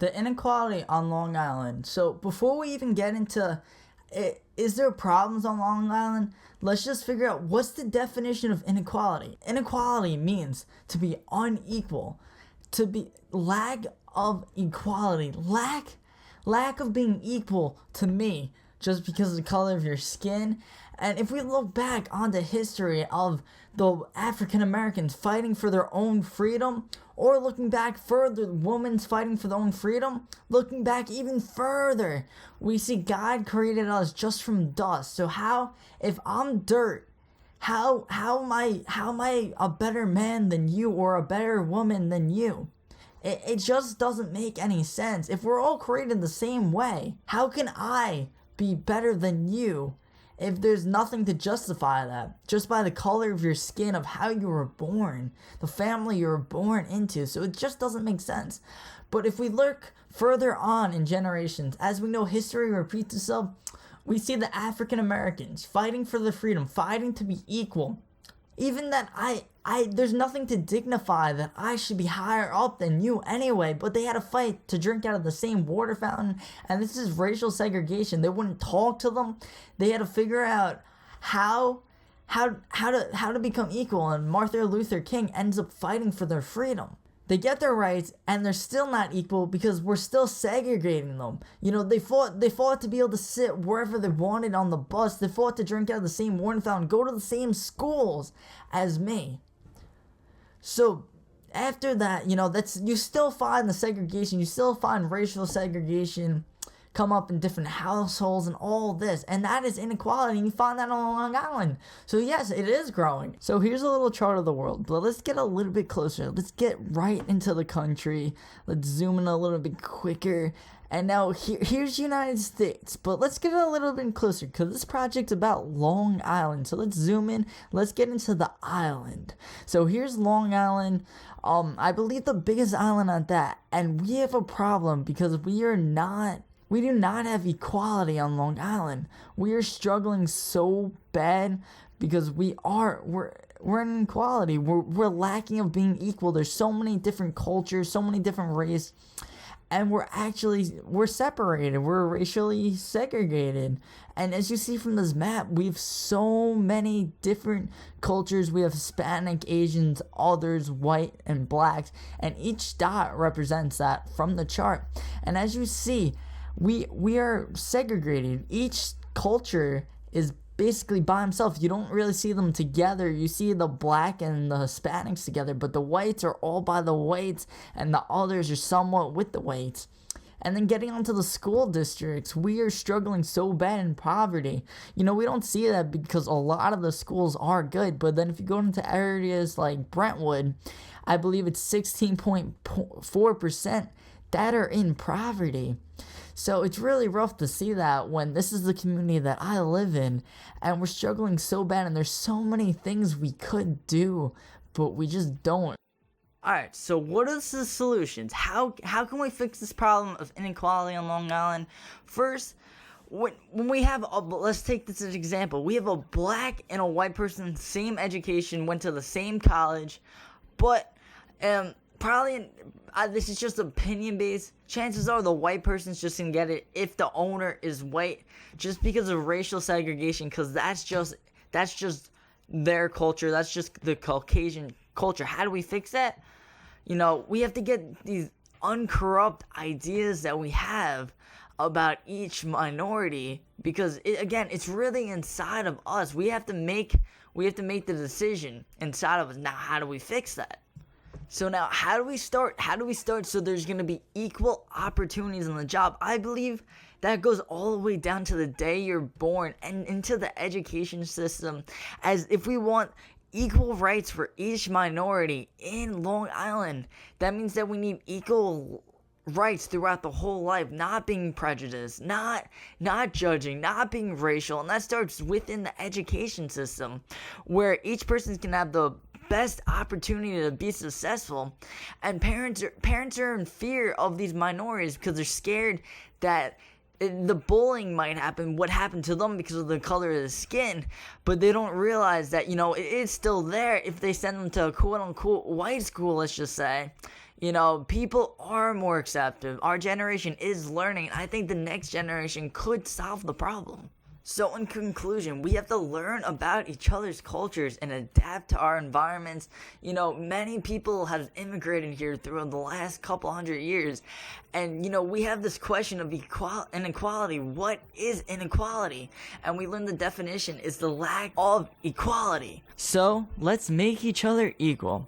the inequality on Long Island. So before we even get into it, is there problems on Long Island? Let's just figure out what's the definition of inequality. Inequality means to be unequal, to be lack of equality, lack of being equal to me just because of the color of your skin. And if we look back on the history of the African Americans fighting for their own freedom, or looking back further, women fighting for their own freedom, looking back even further, we see God created us just from dust. So how, if I'm dirt, how am I a better man than you, or a better woman than you? It just doesn't make any sense. If we're all created the same way, how can I be better than you if there's nothing to justify that? Just by the color of your skin, of how you were born, the family you were born into. So it just doesn't make sense. But if we look further on in generations, as we know history repeats itself, we see the African Americans fighting for their freedom, fighting to be equal. Even that there's nothing to dignify that I should be higher up than you anyway, but they had to fight to drink out of the same water fountain, and this is racial segregation. They wouldn't talk to them. They had to figure out how to become equal, and Martin Luther King ends up fighting for their freedom. They get their rights, and they're still not equal because we're still segregating them. You know, they fought to be able to sit wherever they wanted on the bus. They fought to drink out of the same water fountain, go to the same schools as me. So after that, you know, you still find the segregation. You still find racial segregation come up in different households and all this, and that is inequality, and you find that on Long Island. So yes, it is growing. So here's a little chart of the world, but let's get a little bit closer. Let's get right into the country. Let's zoom in a little bit quicker. And now here's United States, but let's get a little bit closer because this project's about Long Island. So let's zoom in. Let's get into the island. So here's Long Island. I believe the biggest island at that, and we have a problem because we do not have equality on Long Island. We are struggling so bad because we're in inequality. We're lacking of being equal. There's so many different cultures, so many different races, and we're separated. We're racially segregated. And as you see from this map, we have so many different cultures. We have Hispanic, Asians, others, white, and blacks, and each dot represents that from the chart. And as you see, we are segregated. Each culture is basically by himself. You don't really see them together. You see the black and the Hispanics together, but the whites are all by the whites, and the others are somewhat with the whites. And then getting onto the school districts, we are struggling so bad in poverty. You know, we don't see that because a lot of the schools are good, but then if you go into areas like Brentwood, I believe it's 16.4% that are in poverty. So it's really rough to see that when this is the community that I live in, and we're struggling so bad, and there's so many things we could do, but we just don't. Alright, so what are the solutions? How can we fix this problem of inequality on Long Island? First, when we have let's take this as an example. We have a black and a white person, same education, went to the same college, but probably, this is just opinion based. Chances are the white person's just gonna get it if the owner is white, just because of racial segregation, because that's just their culture. That's just the Caucasian culture. How do we fix that? You know, we have to get these uncorrupt ideas that we have about each minority, because it's really inside of us. We have to make the decision inside of us. Now, how do we fix that? So now, how do we start so there's going to be equal opportunities on the job? I believe that goes all the way down to the day you're born and into the education system. As if we want equal rights for each minority in Long Island, that means that we need equal rights throughout the whole life, not being prejudiced, not judging, not being racial. And that starts within the education system, where each person can have the best opportunity to be successful. And parents are in fear of these minorities because they're scared that the bullying might happen, what happened to them because of the color of the skin, but they don't realize that, you know, it's still there if they send them to a quote-unquote white school, let's just say. You know, people are more accepting. Our generation is learning. I think the next generation could solve the problem. So in conclusion, we have to learn about each other's cultures and adapt to our environments. You know, many people have immigrated here through the last couple hundred years. And, you know, we have this question of inequality. What is inequality? And we learn the definition is the lack of equality. So let's make each other equal.